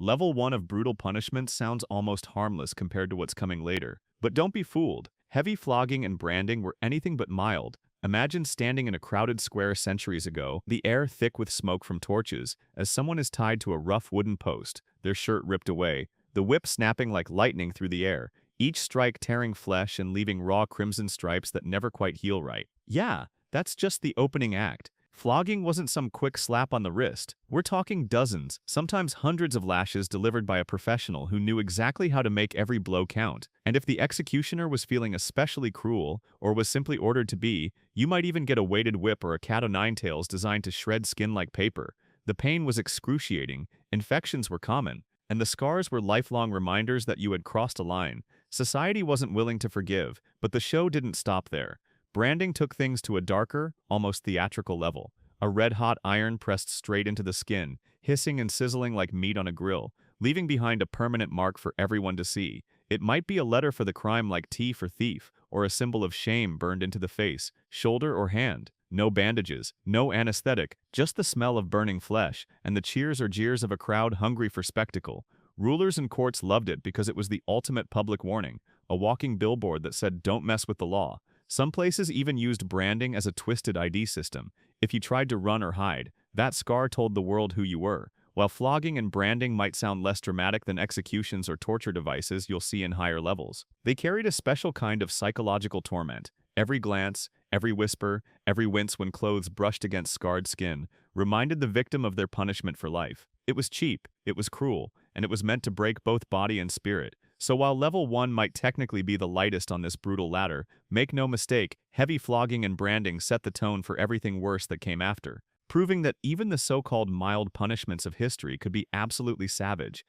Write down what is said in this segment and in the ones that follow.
Level 1 of brutal punishment sounds almost harmless compared to what's coming later. But don't be fooled. Heavy flogging and branding were anything but mild. Imagine standing in a crowded square centuries ago, the air thick with smoke from torches, as someone is tied to a rough wooden post, their shirt ripped away, the whip snapping like lightning through the air, each strike tearing flesh and leaving raw crimson stripes that never quite heal right. Yeah, that's just the opening act. Flogging wasn't some quick slap on the wrist. We're talking dozens, sometimes hundreds of lashes delivered by a professional who knew exactly how to make every blow count. And if the executioner was feeling especially cruel, or was simply ordered to be, you might even get a weighted whip or a cat-o'-nine-tails designed to shred skin like paper. The pain was excruciating, infections were common, and the scars were lifelong reminders that you had crossed a line. Society wasn't willing to forgive, but the show didn't stop there. Branding took things to a darker, almost theatrical level. A red-hot iron pressed straight into the skin, hissing and sizzling like meat on a grill, leaving behind a permanent mark for everyone to see. It might be a letter for the crime like T for thief, or a symbol of shame burned into the face, shoulder, or hand. No bandages, no anesthetic, just the smell of burning flesh, and the cheers or jeers of a crowd hungry for spectacle. Rulers and courts loved it because it was the ultimate public warning, a walking billboard that said don't mess with the law. Some places even used branding as a twisted ID system. If you tried to run or hide, that scar told the world who you were. While flogging and branding might sound less dramatic than executions or torture devices you'll see in higher levels, they carried a special kind of psychological torment. Every glance, every whisper, every wince when clothes brushed against scarred skin reminded the victim of their punishment for life. It was cheap, it was cruel, and it was meant to break both body and spirit. So while level 1 might technically be the lightest on this brutal ladder, make no mistake, heavy flogging and branding set the tone for everything worse that came after, proving that even the so-called mild punishments of history could be absolutely savage.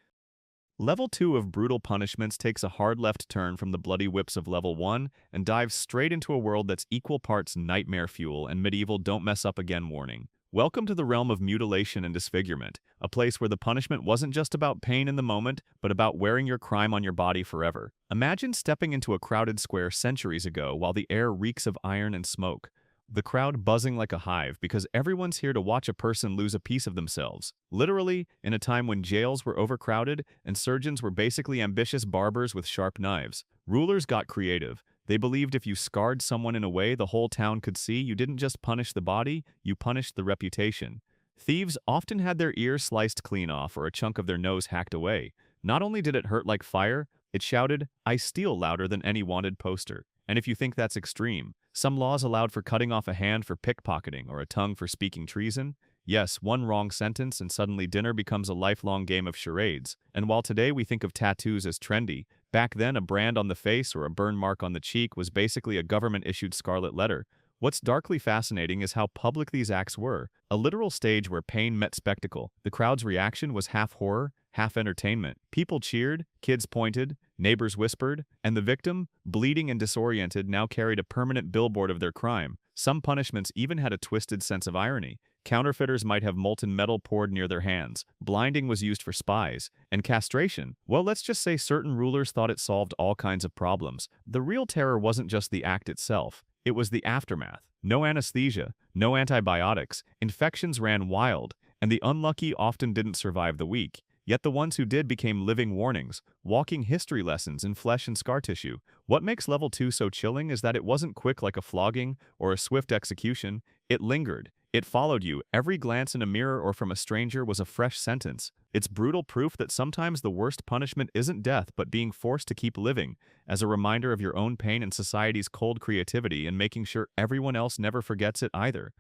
Level 2 of brutal punishments takes a hard left turn from the bloody whips of level 1 and dives straight into a world that's equal parts nightmare fuel and medieval don't mess up again warning. Welcome to the realm of mutilation and disfigurement, a place where the punishment wasn't just about pain in the moment, but about wearing your crime on your body forever. Imagine stepping into a crowded square centuries ago while the air reeks of iron and smoke. The crowd buzzing like a hive because everyone's here to watch a person lose a piece of themselves. Literally, in a time when jails were overcrowded and surgeons were basically ambitious barbers with sharp knives, rulers got creative. They believed if you scarred someone in a way the whole town could see, you didn't just punish the body, you punished the reputation. Thieves often had their ear sliced clean off or a chunk of their nose hacked away. Not only did it hurt like fire, it shouted, "I steal," louder than any wanted poster. And if you think that's extreme, some laws allowed for cutting off a hand for pickpocketing or a tongue for speaking treason. Yes, one wrong sentence and suddenly dinner becomes a lifelong game of charades. And while today we think of tattoos as trendy, back then a brand on the face or a burn mark on the cheek was basically a government-issued scarlet letter. What's darkly fascinating is how public these acts were, a literal stage where pain met spectacle. The crowd's reaction was half horror, half entertainment. People cheered, kids pointed, neighbors whispered, and the victim, bleeding and disoriented, now carried a permanent billboard of their crime. Some punishments even had a twisted sense of irony. Counterfeiters might have molten metal poured near their hands, blinding was used for spies, and castration, well, let's just say certain rulers thought it solved all kinds of problems. The real terror wasn't just the act itself, it was the aftermath. No anesthesia, no antibiotics, infections ran wild, and the unlucky often didn't survive the week. Yet the ones who did became living warnings, walking history lessons in flesh and scar tissue. What makes level 2 so chilling is that it wasn't quick like a flogging or a swift execution, it lingered. It followed you. Every glance in a mirror or from a stranger was a fresh sentence. It's brutal proof that sometimes the worst punishment isn't death but being forced to keep living, as a reminder of your own pain and society's cold creativity and making sure everyone else never forgets it either.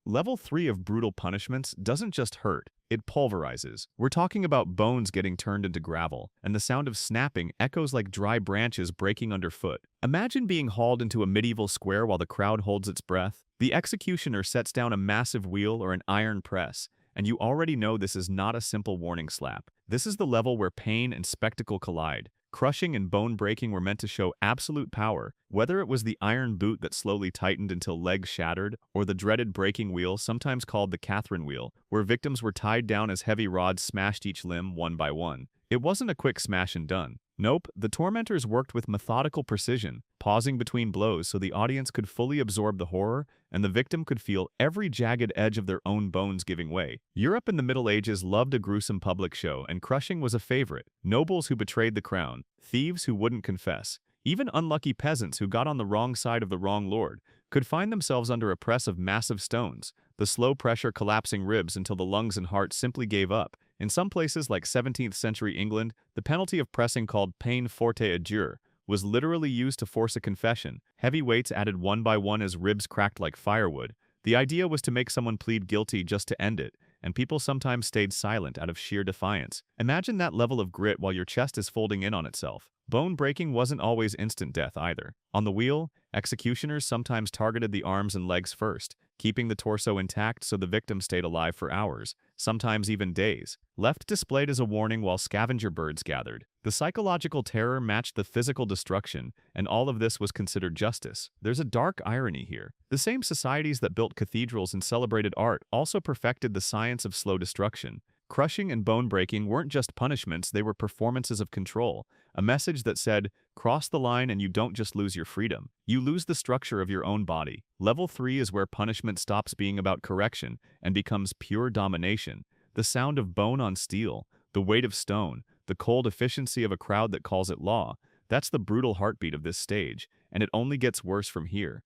Level 3 of brutal punishments doesn't just hurt, it pulverizes. We're talking about bones getting turned into gravel, and the sound of snapping echoes like dry branches breaking underfoot. Imagine being hauled into a medieval square while the crowd holds its breath. The executioner sets down a massive wheel or an iron press, and you already know this is not a simple warning slap. This is the level where pain and spectacle collide. Crushing and bone-breaking were meant to show absolute power, whether it was the iron boot that slowly tightened until legs shattered, or the dreaded breaking wheel, sometimes called the Catherine wheel, where victims were tied down as heavy rods smashed each limb one by one. It wasn't a quick smash and done. Nope, the tormentors worked with methodical precision, pausing between blows so the audience could fully absorb the horror and the victim could feel every jagged edge of their own bones giving way. Europe in the Middle Ages loved a gruesome public show, and crushing was a favorite. Nobles who betrayed the crown, thieves who wouldn't confess, even unlucky peasants who got on the wrong side of the wrong lord could find themselves under a press of massive stones, the slow pressure collapsing ribs until the lungs and heart simply gave up. In some places like 17th century England, the penalty of pressing, called peine forte et dure, was literally used to force a confession. Heavy weights added one by one as ribs cracked like firewood. The idea was to make someone plead guilty just to end it, and people sometimes stayed silent out of sheer defiance. Imagine that level of grit while your chest is folding in on itself. Bone breaking wasn't always instant death either. On the wheel, executioners sometimes targeted the arms and legs first, keeping the torso intact so the victim stayed alive for hours, sometimes even days, left displayed as a warning while scavenger birds gathered. The psychological terror matched the physical destruction, and all of this was considered justice. There's a dark irony here. The same societies that built cathedrals and celebrated art also perfected the science of slow destruction. Crushing and bone breaking weren't just punishments, they were performances of control, a message that said, cross the line and you don't just lose your freedom, you lose the structure of your own body. Level 3 is where punishment stops being about correction and becomes pure domination. The sound of bone on steel, the weight of stone, the cold efficiency of a crowd that calls it law, that's the brutal heartbeat of this stage, and it only gets worse from here.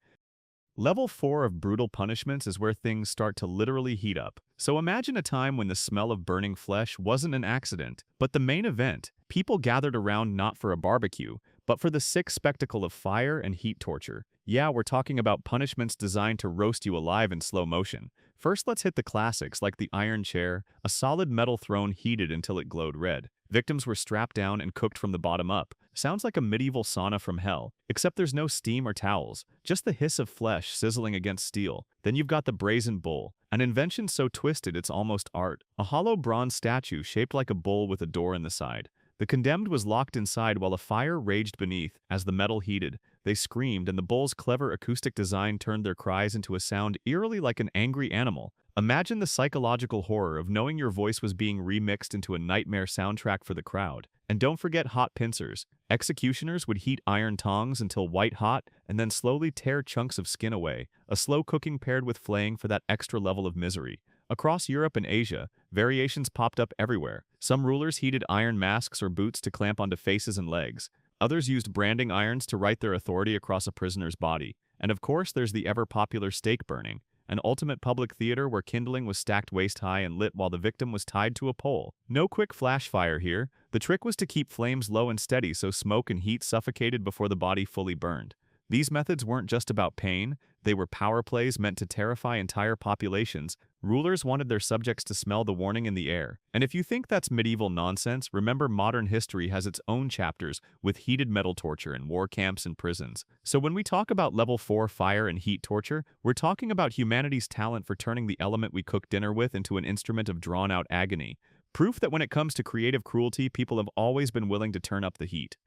Level 4 of brutal punishments is where things start to literally heat up. So imagine a time when the smell of burning flesh wasn't an accident, but the main event. People gathered around not for a barbecue, but for the sick spectacle of fire and heat torture. Yeah, we're talking about punishments designed to roast you alive in slow motion. First, let's hit the classics like the iron chair, a solid metal throne heated until it glowed red. Victims were strapped down and cooked from the bottom up. Sounds like a medieval sauna from hell, except there's no steam or towels, just the hiss of flesh sizzling against steel. Then you've got the brazen bull, an invention so twisted it's almost art. A hollow bronze statue shaped like a bull with a door in the side. The condemned was locked inside while a fire raged beneath. As the metal heated, they screamed, and the bull's clever acoustic design turned their cries into a sound eerily like an angry animal. Imagine the psychological horror of knowing your voice was being remixed into a nightmare soundtrack for the crowd. And don't forget hot pincers. Executioners would heat iron tongs until white hot and then slowly tear chunks of skin away, a slow cooking paired with flaying for that extra level of misery. Across Europe and Asia, variations popped up everywhere. Some rulers heated iron masks or boots to clamp onto faces and legs. Others used branding irons to write their authority across a prisoner's body. And of course, there's the ever-popular stake burning, an ultimate public theater where kindling was stacked waist-high and lit while the victim was tied to a pole. No quick flash fire here. The trick was to keep flames low and steady so smoke and heat suffocated before the body fully burned. These methods weren't just about pain, they were power plays meant to terrify entire populations. Rulers wanted their subjects to smell the warning in the air. And if you think that's medieval nonsense, remember modern history has its own chapters with heated metal torture in war camps and prisons. So when we talk about level 4 fire and heat torture, we're talking about humanity's talent for turning the element we cook dinner with into an instrument of drawn-out agony. Proof that when it comes to creative cruelty, people have always been willing to turn up the heat.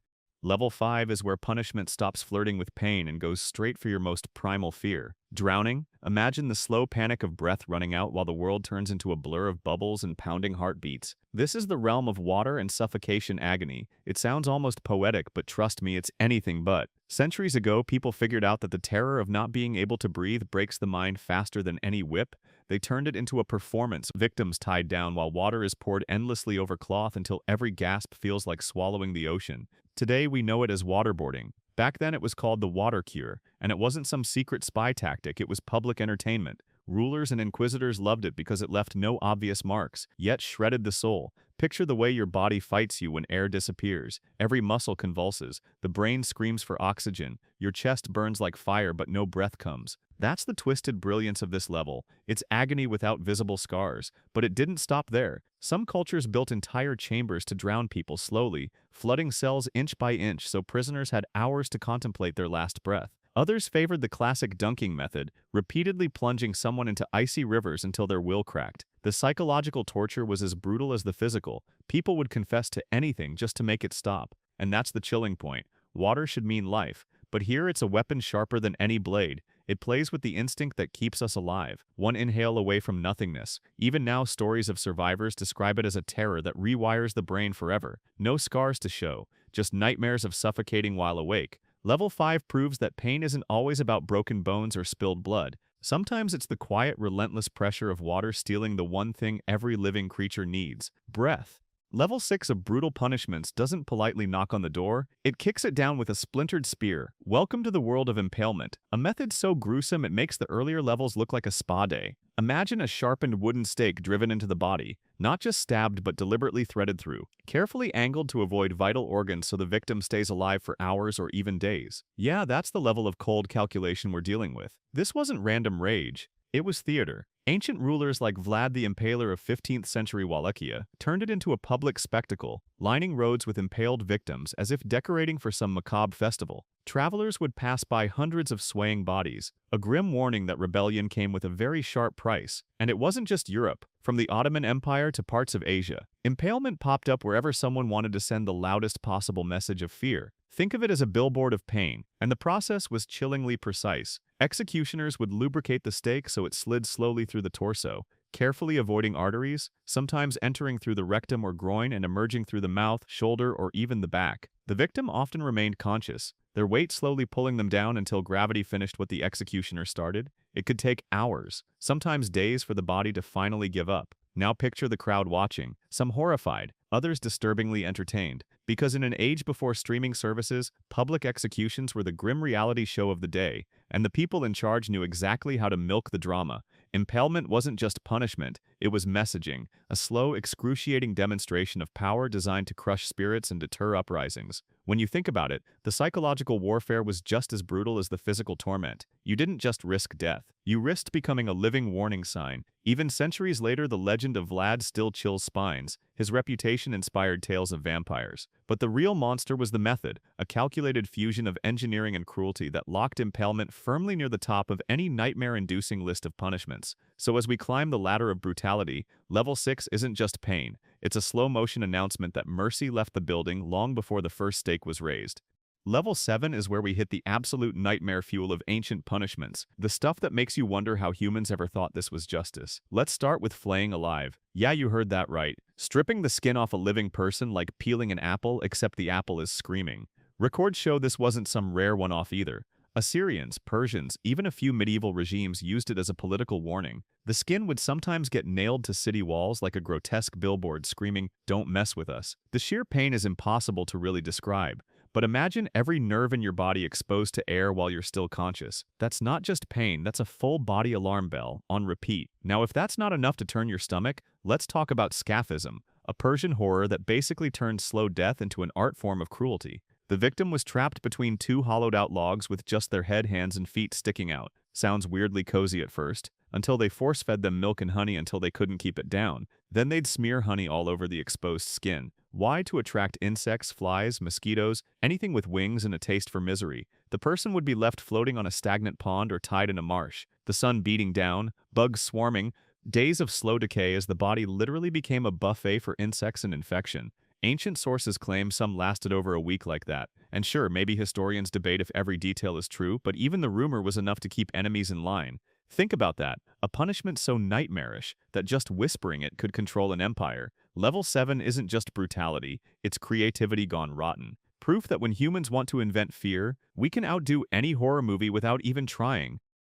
Level 5 is where punishment stops flirting with pain and goes straight for your most primal fear. Drowning? Imagine the slow panic of breath running out while the world turns into a blur of bubbles and pounding heartbeats. This is the realm of water and suffocation agony. It sounds almost poetic, but trust me, it's anything but. Centuries ago, people figured out that the terror of not being able to breathe breaks the mind faster than any whip. They turned it into a performance, victims tied down while water is poured endlessly over cloth until every gasp feels like swallowing the ocean. Today, we know it as waterboarding. Back then, it was called the water cure, and it wasn't some secret spy tactic, it was public entertainment. Rulers and inquisitors loved it because it left no obvious marks, yet shredded the soul. Picture the way your body fights you when air disappears. Every muscle convulses, the brain screams for oxygen, your chest burns like fire but no breath comes. That's the twisted brilliance of this level. It's agony without visible scars. But it didn't stop there. Some cultures built entire chambers to drown people slowly, flooding cells inch by inch so prisoners had hours to contemplate their last breath. Others favored the classic dunking method, repeatedly plunging someone into icy rivers until their will cracked. The psychological torture was as brutal as the physical. People would confess to anything just to make it stop. And that's the chilling point. Water should mean life, but here it's a weapon sharper than any blade. It plays with the instinct that keeps us alive, one inhale away from nothingness. Even now, stories of survivors describe it as a terror that rewires the brain forever. No scars to show, just nightmares of suffocating while awake. Level 5 proves that pain isn't always about broken bones or spilled blood. Sometimes it's the quiet, relentless pressure of water stealing the one thing every living creature needs: breath. Level 6 of Brutal Punishments doesn't politely knock on the door, it kicks it down with a splintered spear. Welcome to the world of impalement, a method so gruesome it makes the earlier levels look like a spa day. Imagine a sharpened wooden stake driven into the body, not just stabbed but deliberately threaded through, carefully angled to avoid vital organs so the victim stays alive for hours or even days. Yeah, that's the level of cold calculation we're dealing with. This wasn't random rage, it was theater. Ancient rulers like Vlad the Impaler of 15th century Wallachia turned it into a public spectacle, lining roads with impaled victims as if decorating for some macabre festival. Travelers would pass by hundreds of swaying bodies, a grim warning that rebellion came with a very sharp price. And it wasn't just Europe. From the Ottoman Empire to parts of Asia, impalement popped up wherever someone wanted to send the loudest possible message of fear. Think of it as a billboard of pain, and the process was chillingly precise. Executioners would lubricate the stake so it slid slowly through the torso, carefully avoiding arteries, sometimes entering through the rectum or groin and emerging through the mouth, shoulder, or even the back. The victim often remained conscious, their weight slowly pulling them down until gravity finished what the executioner started. It could take hours, sometimes days, for the body to finally give up. Now picture the crowd watching, some horrified, others disturbingly entertained, because in an age before streaming services, public executions were the grim reality show of the day, and the people in charge knew exactly how to milk the drama. Impalement wasn't just punishment, it was messaging, a slow, excruciating demonstration of power designed to crush spirits and deter uprisings. When you think about it, the psychological warfare was just as brutal as the physical torment. You didn't just risk death, you risked becoming a living warning sign. Even centuries later, the legend of Vlad still chills spines. His reputation inspired tales of vampires. But the real monster was the method, a calculated fusion of engineering and cruelty that locked impalement firmly near the top of any nightmare-inducing list of punishments. So as we climb the ladder of brutality, level 6 isn't just pain. It's a slow-motion announcement that mercy left the building long before the first stake was raised. Level 7 is where we hit the absolute nightmare fuel of ancient punishments, the stuff that makes you wonder how humans ever thought this was justice. Let's start with flaying alive. Yeah, you heard that right. Stripping the skin off a living person like peeling an apple, except the apple is screaming. Records show this wasn't some rare one-off either. Assyrians, Persians, even a few medieval regimes used it as a political warning. The skin would sometimes get nailed to city walls like a grotesque billboard screaming, "Don't mess with us." The sheer pain is impossible to really describe. But imagine every nerve in your body exposed to air while you're still conscious. That's not just pain, that's a full body alarm bell, on repeat. Now, if that's not enough to turn your stomach, let's talk about scaphism, a Persian horror that basically turned slow death into an art form of cruelty. The victim was trapped between two hollowed-out logs with just their head, hands, and feet sticking out. Sounds weirdly cozy at first, until they force-fed them milk and honey until they couldn't keep it down. Then they'd smear honey all over the exposed skin. Why? To attract insects, flies, mosquitoes, anything with wings and a taste for misery. The person would be left floating on a stagnant pond or tied in a marsh, the sun beating down, bugs swarming, days of slow decay as the body literally became a buffet for insects and infection. Ancient sources claim some lasted over a week like that. And sure, maybe historians debate if every detail is true, but even the rumor was enough to keep enemies in line. Think about that, a punishment so nightmarish that just whispering it could control an empire. Level 7 isn't just brutality, it's creativity gone rotten. Proof that when humans want to invent fear, we can outdo any horror movie without even trying.